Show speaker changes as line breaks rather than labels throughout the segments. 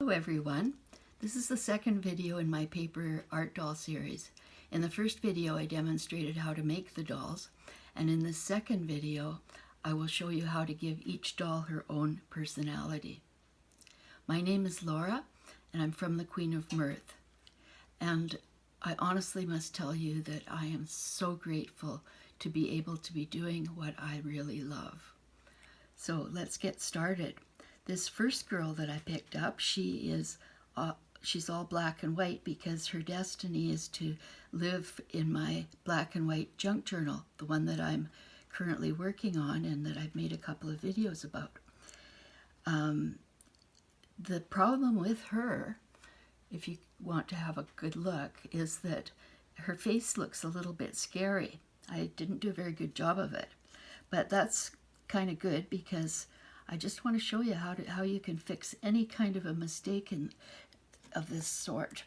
Hello everyone. This is the second video in my paper art doll series. In the first video I demonstrated how to make the dolls, and in the second video I will show you how to give each doll her own personality. My name is Laura and I'm from the Queen of Mirth, and I honestly must tell you that I am so grateful to be able to be doing what I really love. So let's get started. This first girl that I picked up, she's all black and white because her destiny is to live in my black and white junk journal, the one that I'm currently working on and that I've made a couple of videos about. The problem with her, if you want to have a good look, is that her face looks a little bit scary. I didn't do a very good job of it, but that's kind of good because I just want to show you how you can fix any kind of a mistake of this sort.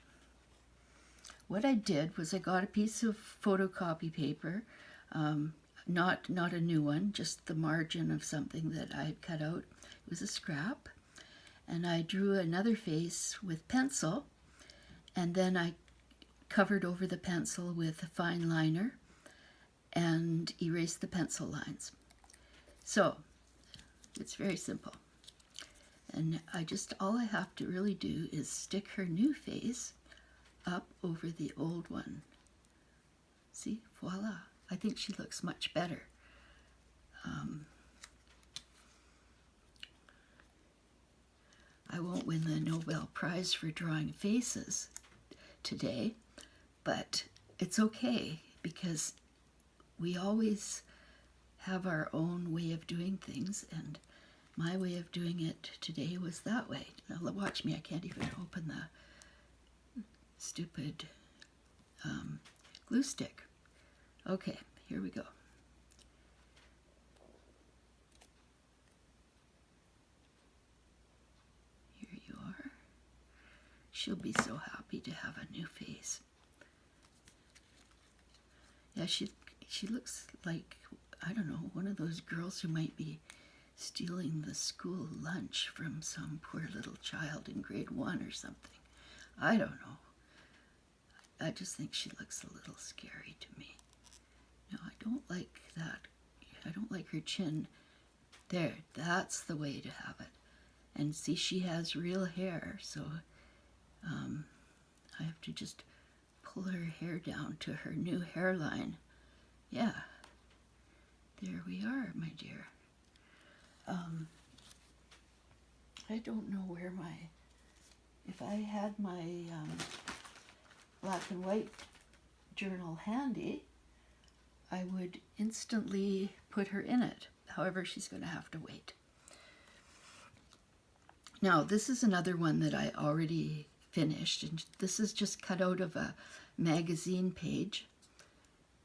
What I did was I got a piece of photocopy paper, not a new one, just the margin of something that I had cut out. It was a scrap, and I drew another face with pencil, and then I covered over the pencil with a fine liner and erased the pencil lines. So it's very simple, and all I have to really do is stick her new face up over the old one. See, voila. I think she looks much better. I won't win the Nobel Prize for drawing faces today, but it's okay because we always have our own way of doing things, and my way of doing it today was that way. Now watch me, I can't even open the stupid glue stick. Okay, here we go. Here you are. She'll be so happy to have a new face. Yeah, she looks like, I don't know, one of those girls who might be stealing the school lunch from some poor little child in grade 1 or something. I don't know. I just think she looks a little scary to me. No, I don't like that. I don't like her chin. There, that's the way to have it. And see, she has real hair, so I have to just pull her hair down to her new hairline. Yeah. There we are, my dear. I don't know where if I had my black and white journal handy, I would instantly put her in it. However, she's going to have to wait. Now, this is another one that I already finished, and this is just cut out of a magazine page,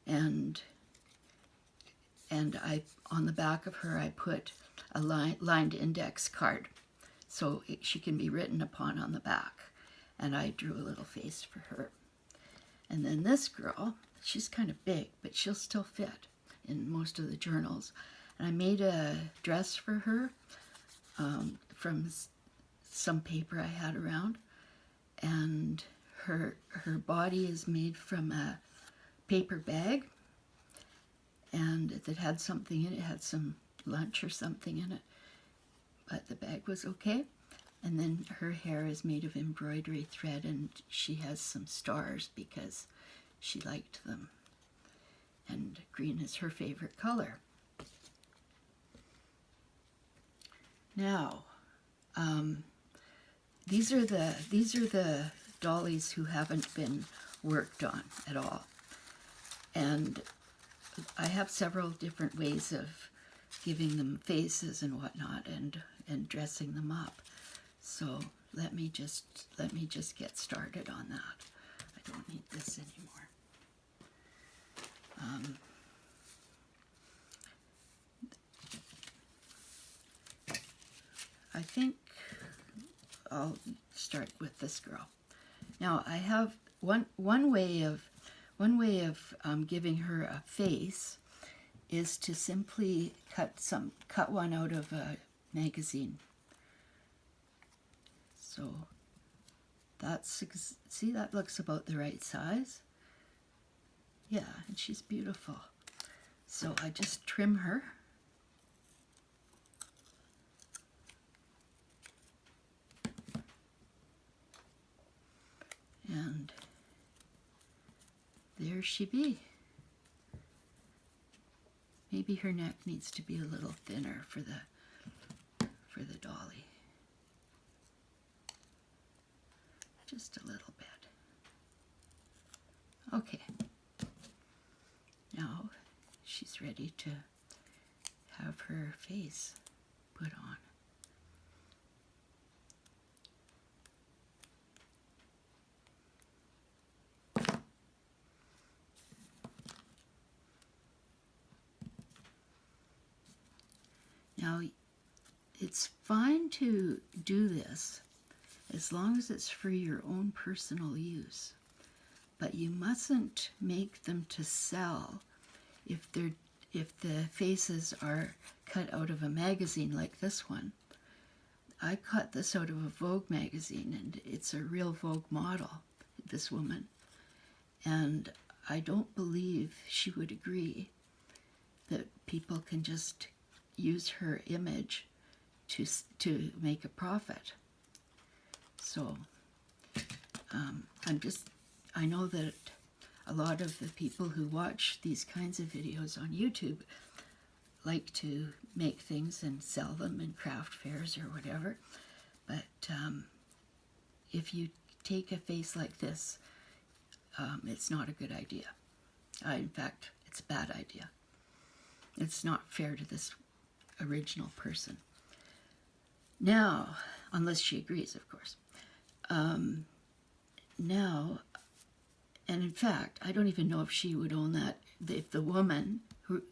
and on the back of her I put a lined index card so she can be written upon on the back, and I drew a little face for her. And then this girl, she's kind of big, but she'll still fit in most of the journals, and I made a dress for her from some paper I had around, and her body is made from a paper bag, and that had something in it. It had some lunch or something in it, but the bag was okay. And then her hair is made of embroidery thread, and she has some stars because she liked them, and green is her favorite color. Now, these are the dollies who haven't been worked on at all, and I have several different ways of giving them faces and whatnot, and dressing them up. So let me just get started on that. I don't need this anymore. I think I'll start with this girl. Now I have one way of giving her a face is to simply cut one out of a magazine. So see, that looks about the right size. Yeah, and she's beautiful. So I just trim her. And there she be. Maybe her neck needs to be a little thinner for the dolly. Just a little bit. Okay. Now she's ready to have her face put on. Now, it's fine to do this as long as it's for your own personal use, but you mustn't make them to sell if the faces are cut out of a magazine like this one. I cut this out of a Vogue magazine, and it's a real Vogue model, this woman, and I don't believe she would agree that people can just use her image to make a profit. So I know that a lot of the people who watch these kinds of videos on YouTube like to make things and sell them in craft fairs or whatever, but if you take a face like this, it's not a good idea. In fact, it's a bad idea. It's not fair to this original person. Now, unless she agrees, of course. Now, and in fact, I don't even know if she would own that. If the woman who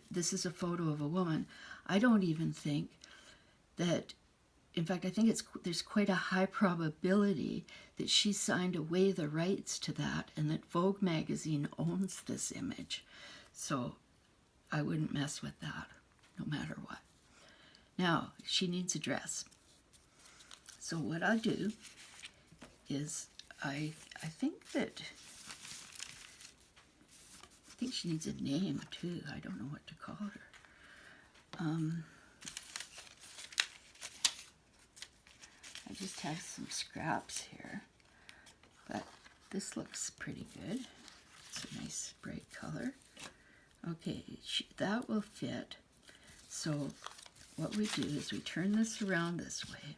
this is a photo of a woman, I don't even think that. In fact, I think there's quite a high probability that she signed away the rights to that, and that Vogue magazine owns this image. So I wouldn't mess with that, no matter what. Now, she needs a dress. So what I do is I think she needs a name too. I don't know what to call her. I just have some scraps here, but this looks pretty good. It's a nice bright color. Okay, that will fit. So what we do is we turn this around this way,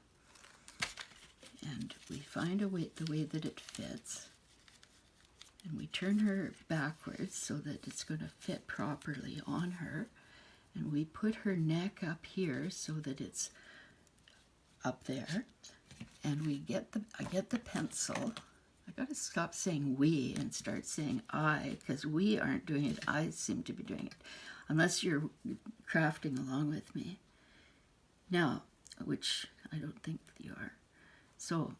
and we find the way that it fits, and we turn her backwards so that it's going to fit properly on her, and we put her neck up here so that it's up there, and I get the pencil. I gotta stop saying we and start saying I, because we aren't doing it. I seem to be doing it, unless you're crafting along with me. Now, which I don't think you are. So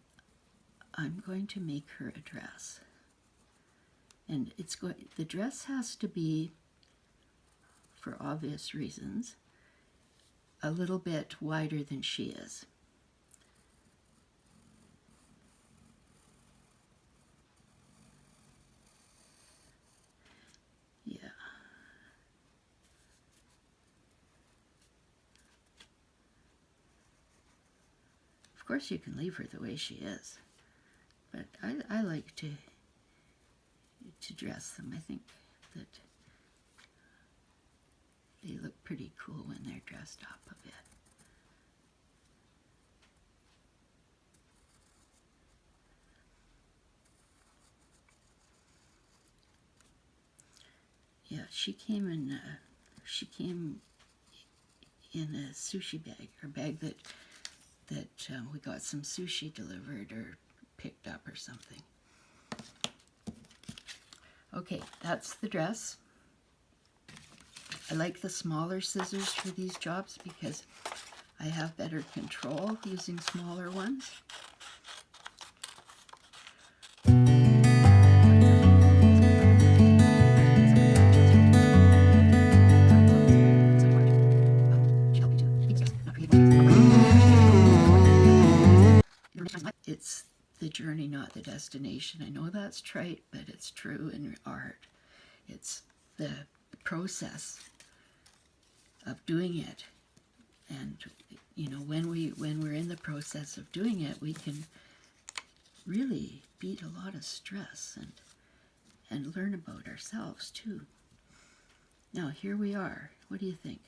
I'm going to make her a dress, and the dress has to be, for obvious reasons, a little bit wider than she is. Yeah. Of course you can leave her the way she is, but I like to dress them. I think that they look pretty cool when they're dressed up a bit. Yeah, she came in a sushi bag, or bag that we got some sushi delivered or picked up or something. Okay, that's the dress. I like the smaller scissors for these jobs because I have better control using smaller ones. it's the journey, not the destination. I know that's trite, but it's true in art. It's the process of doing it. And, you know, when we're in the process of doing it, we can really beat a lot of stress and learn about ourselves too. Now, here we are. What do you think?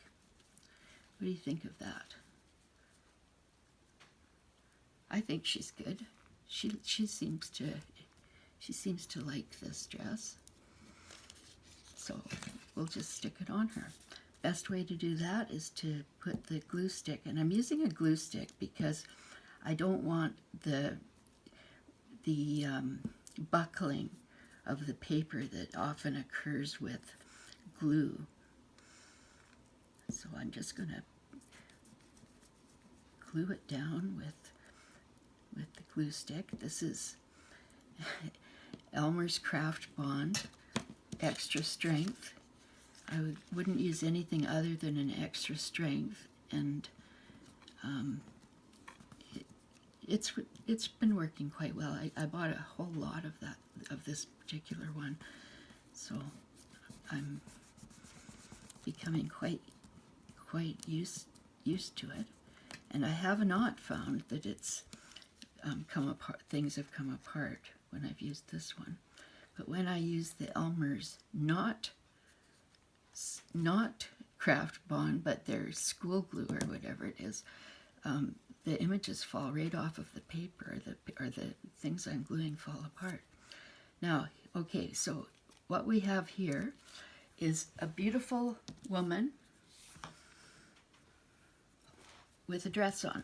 What do you think of that? I think she's good. She seems to like this dress. So we'll just stick it on her. Best way to do that is to put the glue stick, and I'm using a glue stick because I don't want the buckling of the paper that often occurs with glue. So I'm just going to glue it down with the glue stick. This is Elmer's Craft Bond, extra strength. I wouldn't use anything other than an extra strength, and it's been working quite well. I bought a whole lot of this particular one, so I'm becoming quite used to it, and I have not found that it's come apart. Things have come apart when I've used this one, but when I use the Elmer's not Craft Bond, but their school glue or whatever it is, the images fall right off of the paper, or the things I'm gluing fall apart. Now, okay, so what we have here is a beautiful woman with a dress on,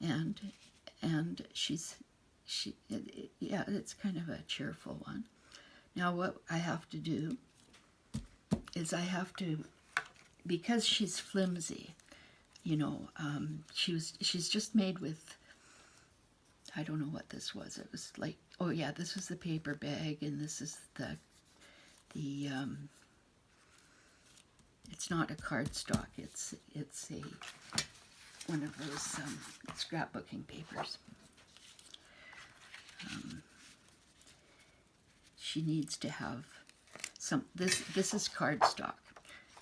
and yeah, it's kind of a cheerful one. Now what I have to do is because she's flimsy, you know, she's just made with, I don't know what this was. It was like, oh yeah, this was the paper bag, and this is the it's not a cardstock. It's one of those scrapbooking papers. She needs to have some. This is cardstock,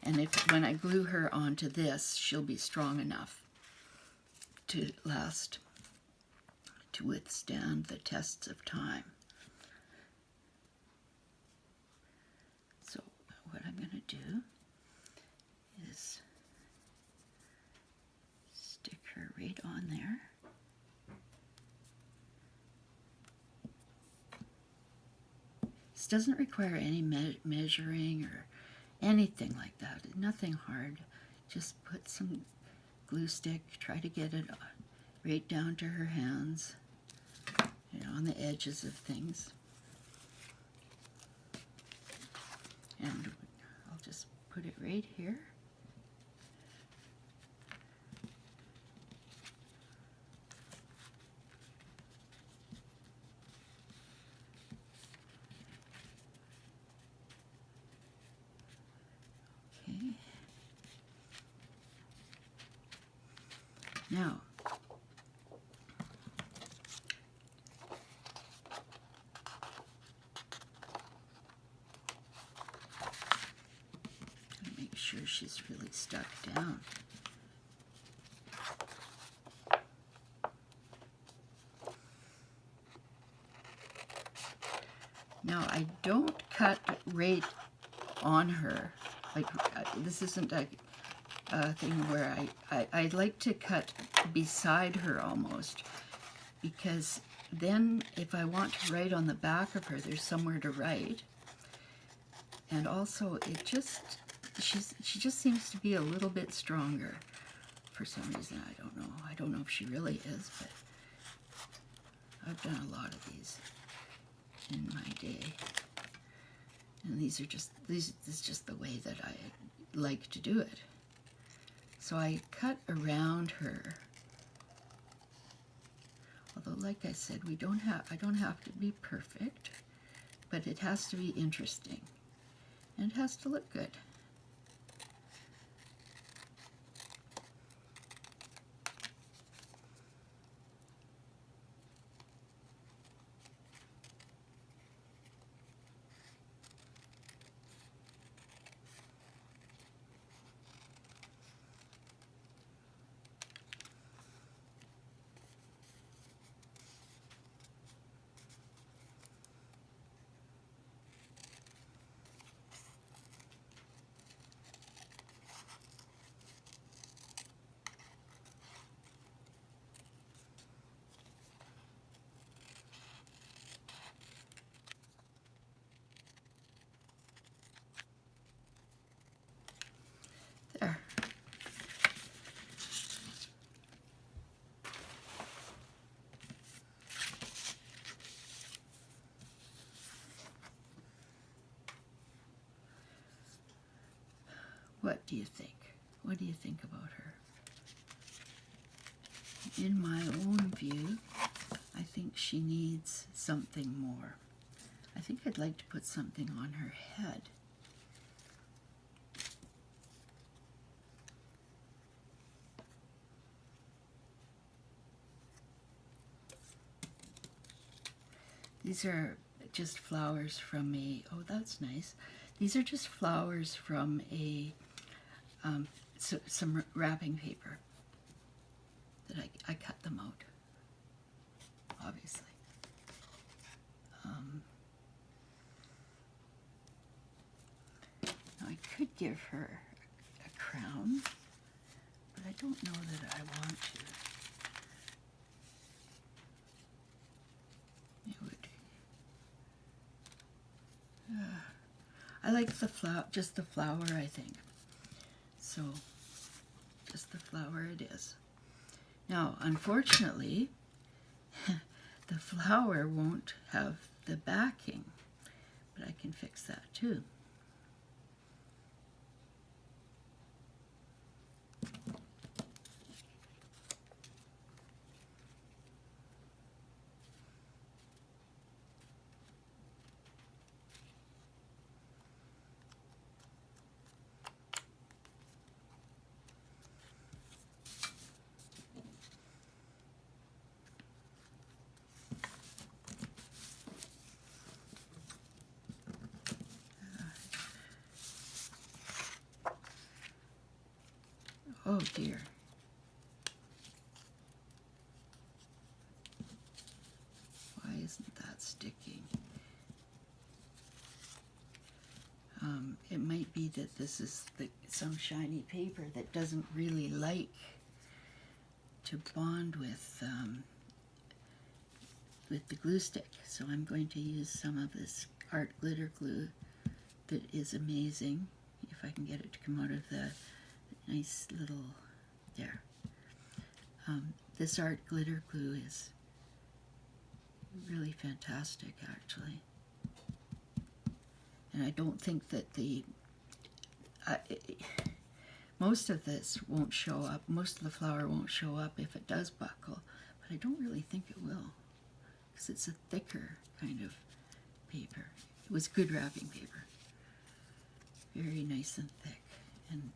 and when I glue her onto this, she'll be strong enough to last, to withstand the tests of time. So what I'm going to do is stick her right on there. This doesn't require any measuring or anything like that. Nothing hard. Just put some glue stick, try to get it right down to her hands, you know, on the edges of things. And I'll just put it right here. Okay. Now, make sure she's really stuck down. Now, I don't cut right on her. Like, this isn't a thing where I like to cut beside her almost, because then if I want to write on the back of her, there's somewhere to write. And also, she just seems to be a little bit stronger for some reason. I don't know. I don't know if she really is, but I've done a lot of these in my day. And this is just the way that I like to do it. So I cut around her. Although, like I said, I don't have to be perfect, but it has to be interesting. And it has to look good. What do you think? What do you think about her? In my own view, I think she needs something more. I think I'd like to put something on her head. These are just flowers from a, oh, that's nice. These are just flowers from a, some wrapping paper that I cut them out, obviously. Now I could give her a crown, but I don't know that I want to. It would. I like the flower, just the flower, I think. So, just the flower it is. Now, unfortunately, the flower won't have the backing, but I can fix that too. Oh dear. Why isn't that sticking? It might be that this is some shiny paper that doesn't really like to bond with the glue stick. So I'm going to use some of this art glitter glue that is amazing. If I can get it to come out of the nice little, there. This art glitter glue is really fantastic, actually. And I don't think that most of this won't show up, most of the flower won't show up if it does buckle, but I don't really think it will, because it's a thicker kind of paper. It was good wrapping paper. Very nice and thick, and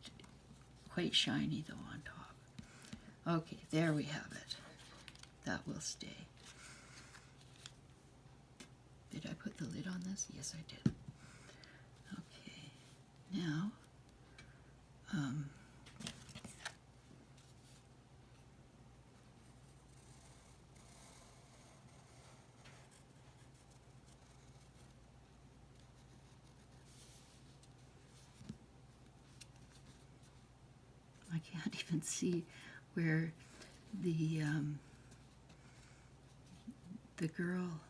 quite shiny though on top. Okay, there we have it. That will stay. Did I put the lid on this? Yes, I did. Okay, now, I can't even see where the girl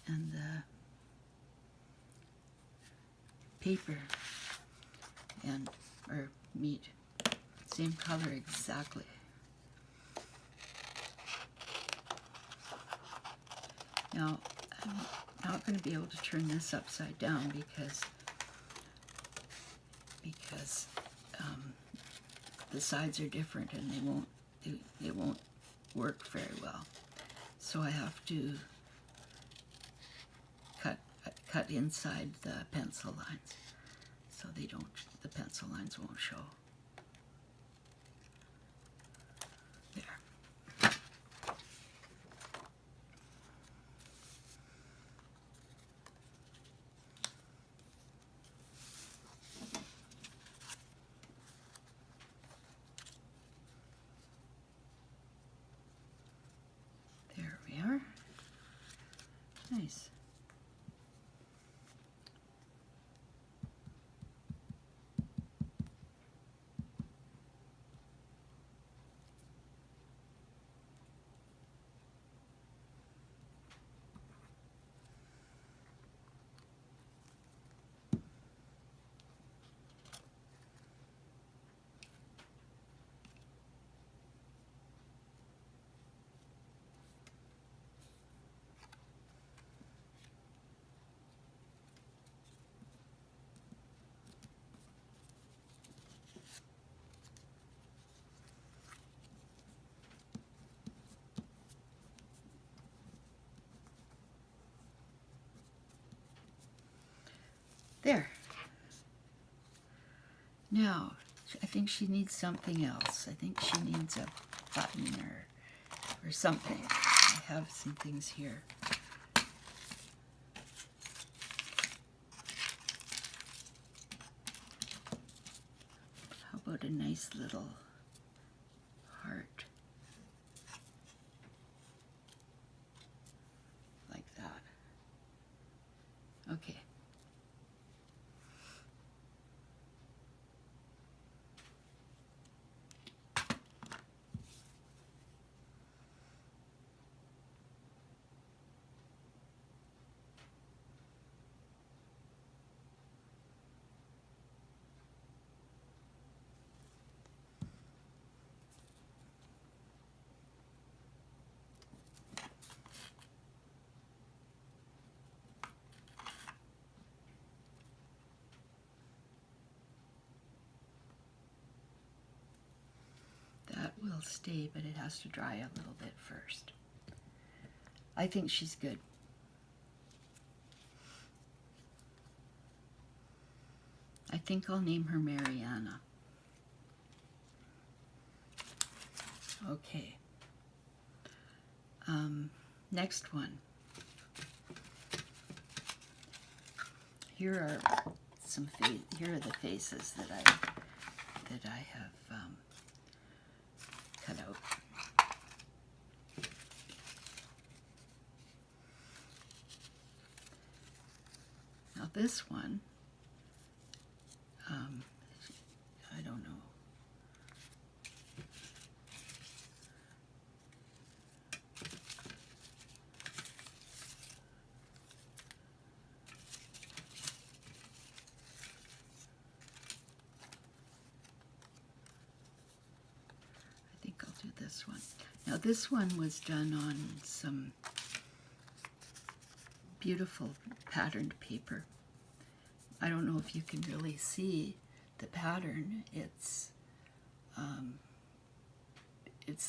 and the paper and or meat, same color exactly. Now I'm not going to be able to turn this upside down because the sides are different and they won't work very well. So I have to cut inside the pencil lines so the pencil lines won't show. There. There we are. Nice. There. Now, I think she needs something else. I think she needs a button or something. I have some things here. How about a nice little heart? Like that. Okay. That will stay, but it has to dry a little bit first. I think she's good. I think I'll name her Mariana. Okay. Next one. Here are the faces that I have cut out. Now this one, I don't know. I think I'll do this one. Now this one was done on some beautiful patterned paper. I don't know if you can really see the pattern. It's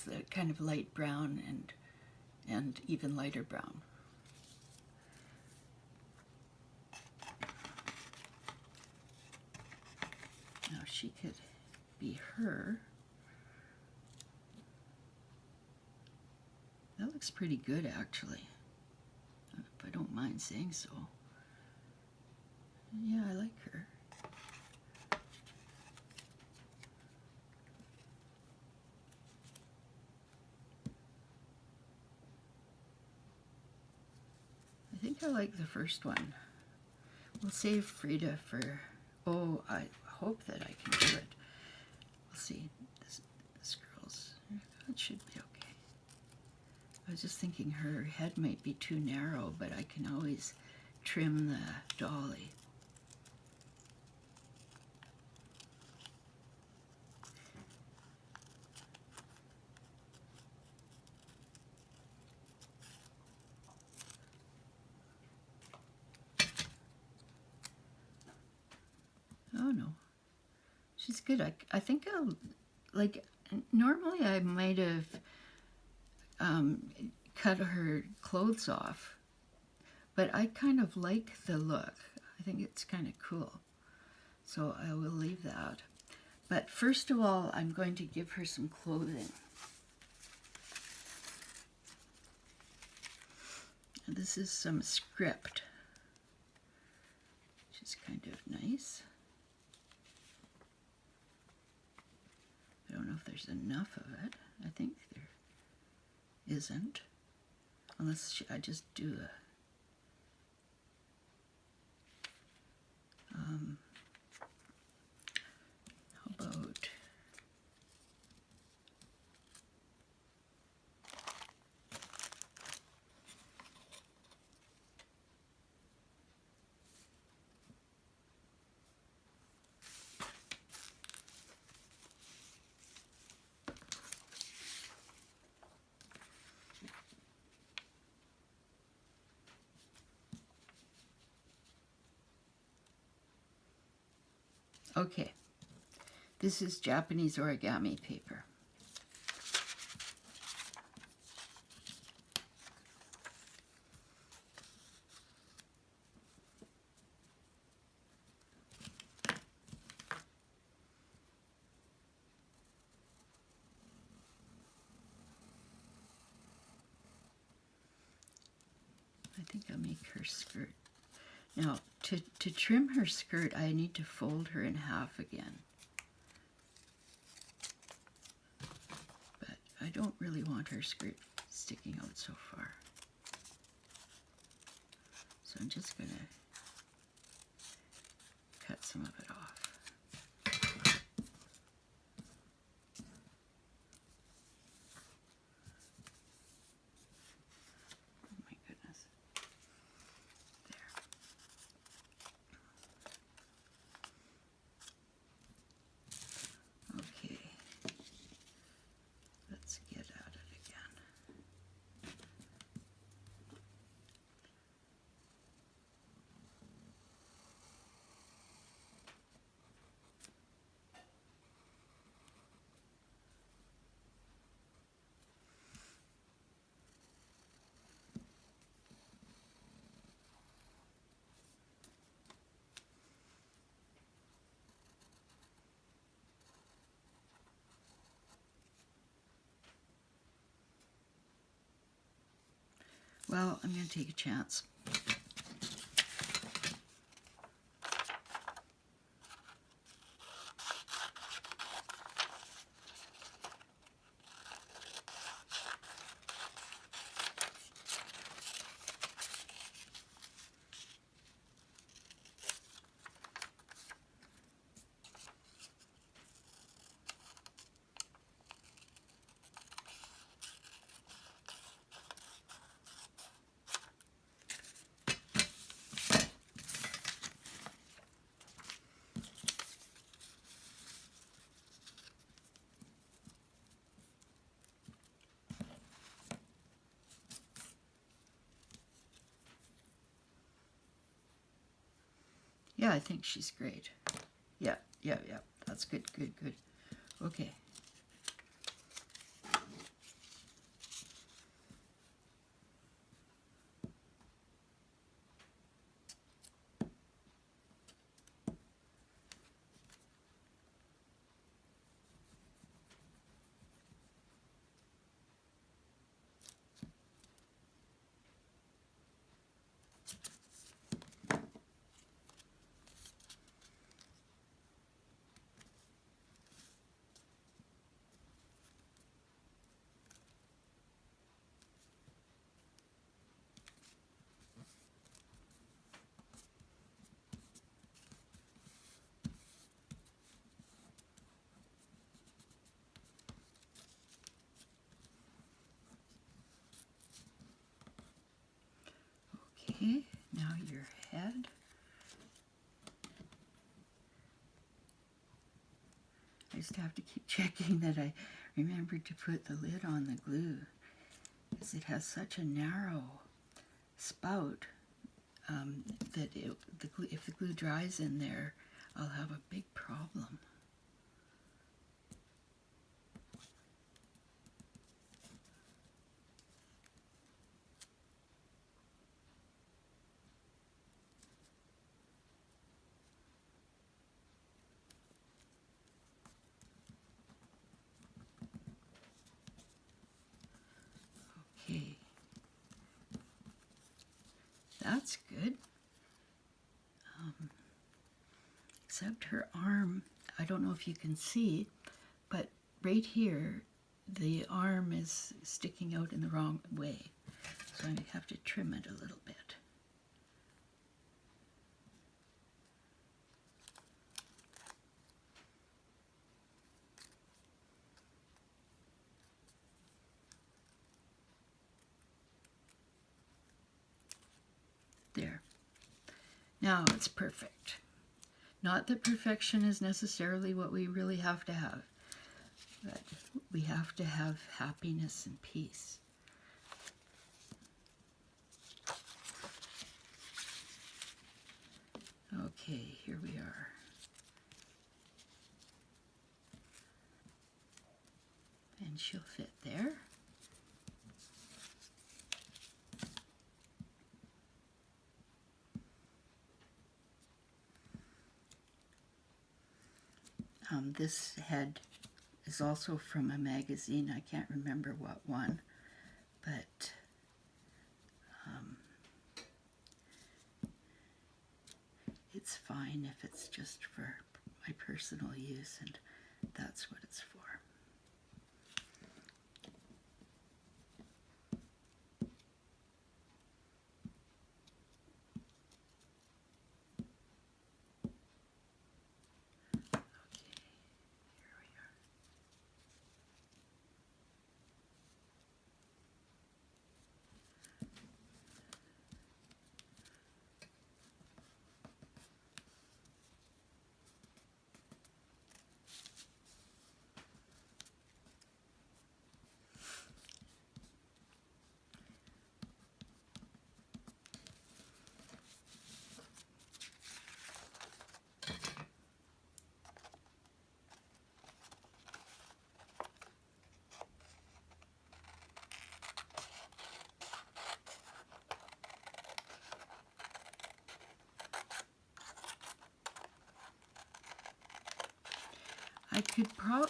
the kind of light brown and even lighter brown. Now she could be her. That looks pretty good, actually, if I don't mind saying so. Yeah, I like her. I think I like the first one. We'll save Frida for, oh, I hope that I can do it. We'll see. This girl's, it should be okay. I was just thinking her head might be too narrow, but I can always trim the dolly. Oh no, she's good. I think I'll, like, normally I might have cut her clothes off, but I kind of like the look. I think it's kind of cool, so I will leave that. But first of all, I'm going to give her some clothing. And this is some script, which is kind of nice. I don't know if there's enough of it. I think there isn't, unless I just do a how about okay, this is Japanese origami paper. think I'll make her skirt. Now, to trim her skirt, I need to fold her in half again. But I don't really want her skirt sticking out so far. So I'm just going to cut some of it off. Well, I'm going to take a chance. Yeah, I think she's great. Yeah. That's good. Okay. Okay, now your head. I just have to keep checking that I remembered to put the lid on the glue, because it has such a narrow spout that if the glue dries in there, I'll have a big problem. Okay, that's good. Except her arm, I don't know if you can see, but right here, the arm is sticking out in the wrong way. So I have to trim it a little bit. There. Now it's perfect. Not that perfection is necessarily what we really have to have, but we have to have happiness and peace. Okay, here we are. And she'll fit there. This head is also from a magazine. I can't remember what one, but it's just for my personal use, and that's what it's for.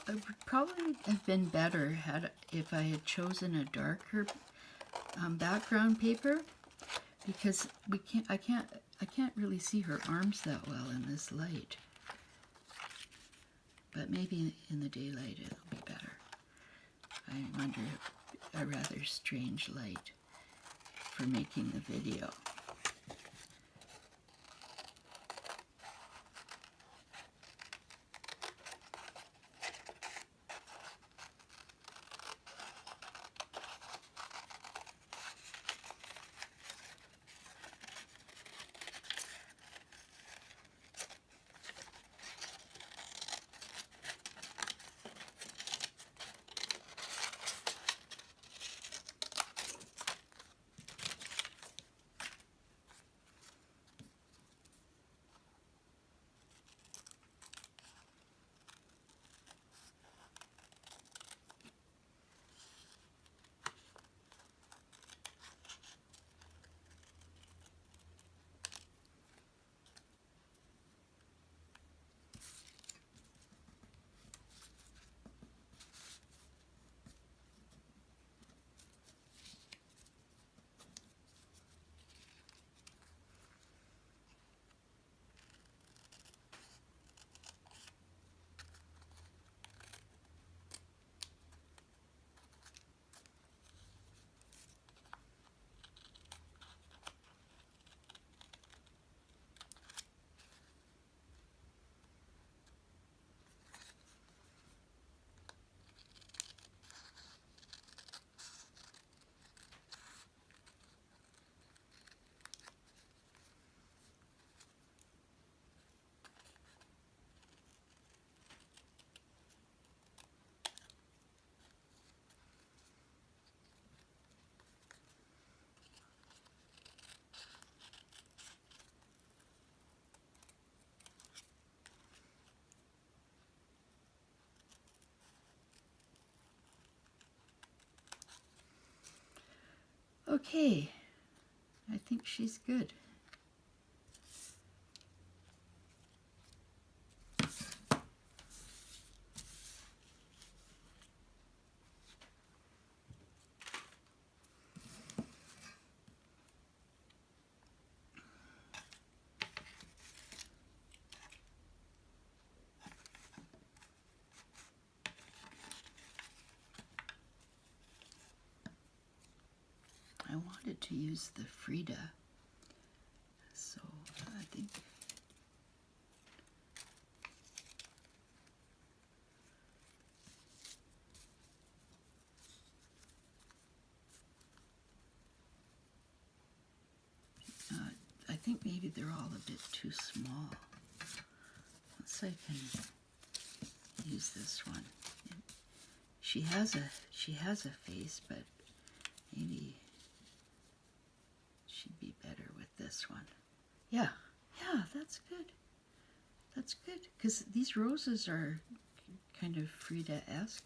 It would probably have been better if I had chosen a darker background paper, because I can't really see her arms that well in this light. But maybe in the daylight it'll be better. I'm under a rather strange light for making the video. Okay, I think she's good. I wanted to use the Frida, so I think maybe they're all a bit too small. Let's see if I can use this one. She has a face, but maybe she'd be better with this one. Yeah, that's good. That's good, because these roses are kind of Frida-esque.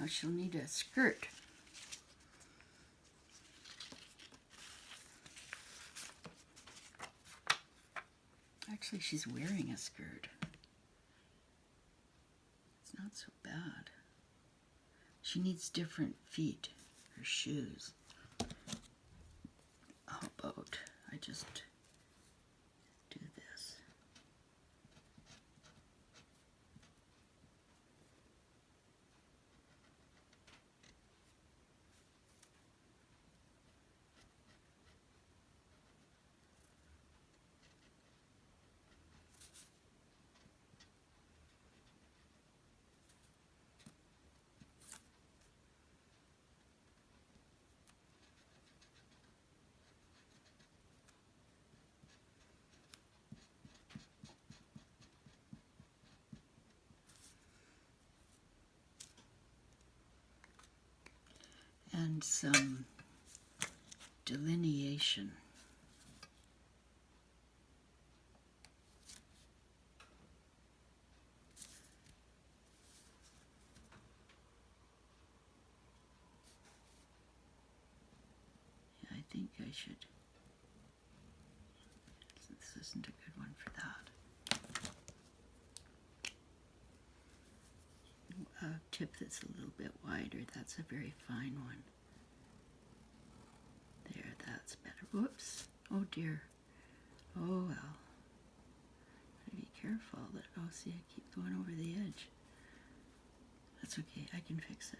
Now she'll need a skirt. Actually, she's wearing a skirt. It's not so bad. She needs different feet, or shoes. How about I just do this? And some delineation. Yeah, I think I should. This isn't a good one for that. A tip that's a little bit wider, that's a very fine one. There, that's better. Whoops. Oh dear. Oh well. Gotta be careful that, oh see, I keep going over the edge. That's okay, I can fix it.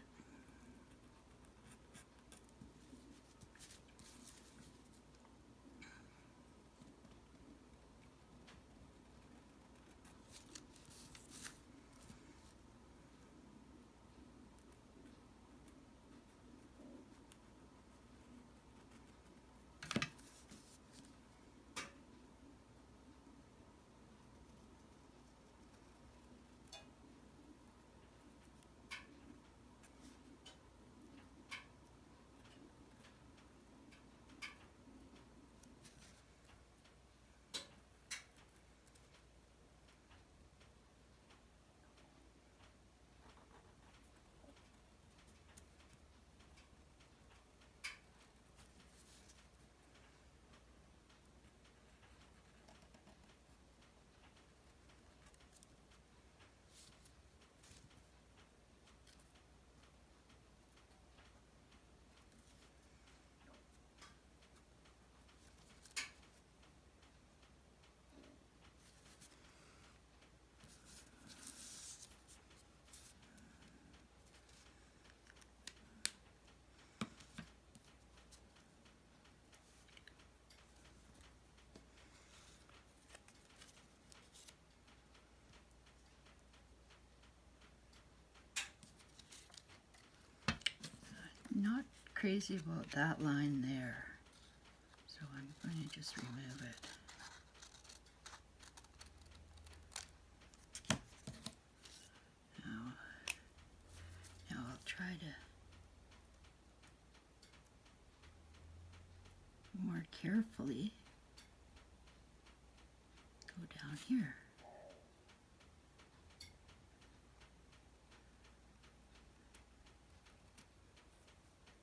Not crazy about that line there, so I'm going to just remove it. Now I'll try to more carefully go down here.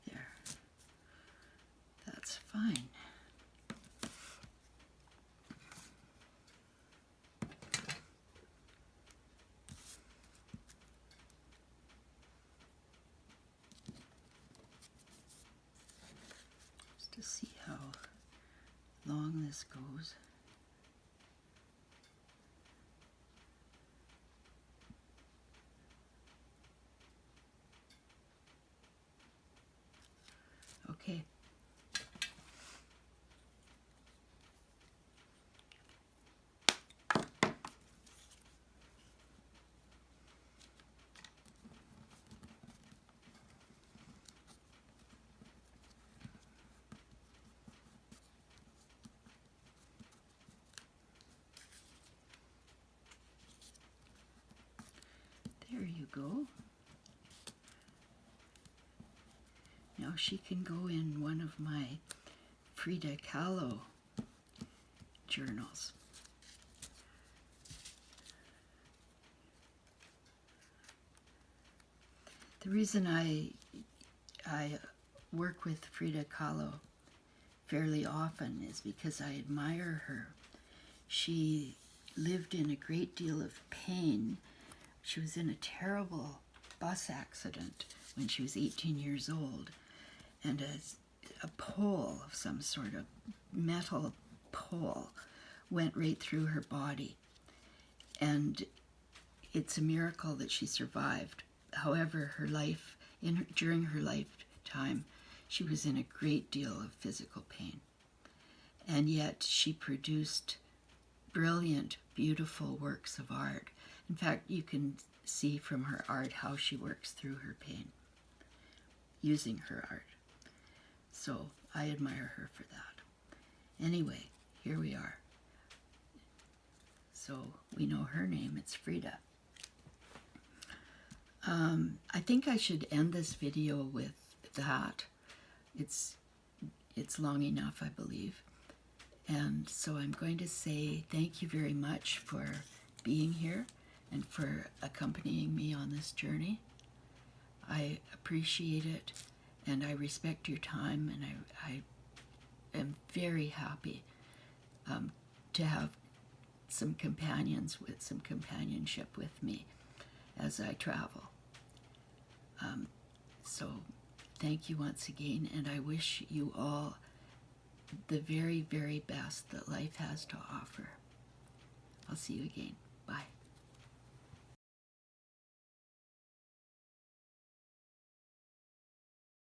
There. That's fine. Just to see how long this goes. Okay. There you go. Now she can go in one of my Frida Kahlo journals. The reason I work with Frida Kahlo fairly often is because I admire her. She lived in a great deal of pain. She was in a terrible bus accident when she was 18 years old, and a pole of some sort of metal pole went right through her body. And it's a miracle that she survived. However, during her lifetime, she was in a great deal of physical pain. And yet she produced brilliant, beautiful works of art. In fact, you can see from her art how she works through her pain, using her art. So I admire her for that. Anyway, here we are. So we know her name, it's Frida. I think I should end this video with that. It's long enough, I believe. And so I'm going to say thank you very much for being here and for accompanying me on this journey. I appreciate it, and I respect your time, and I am very happy to have some companions with some companionship with me as I travel. So thank you once again, and I wish you all the very, very best that life has to offer. I'll see you again. Bye.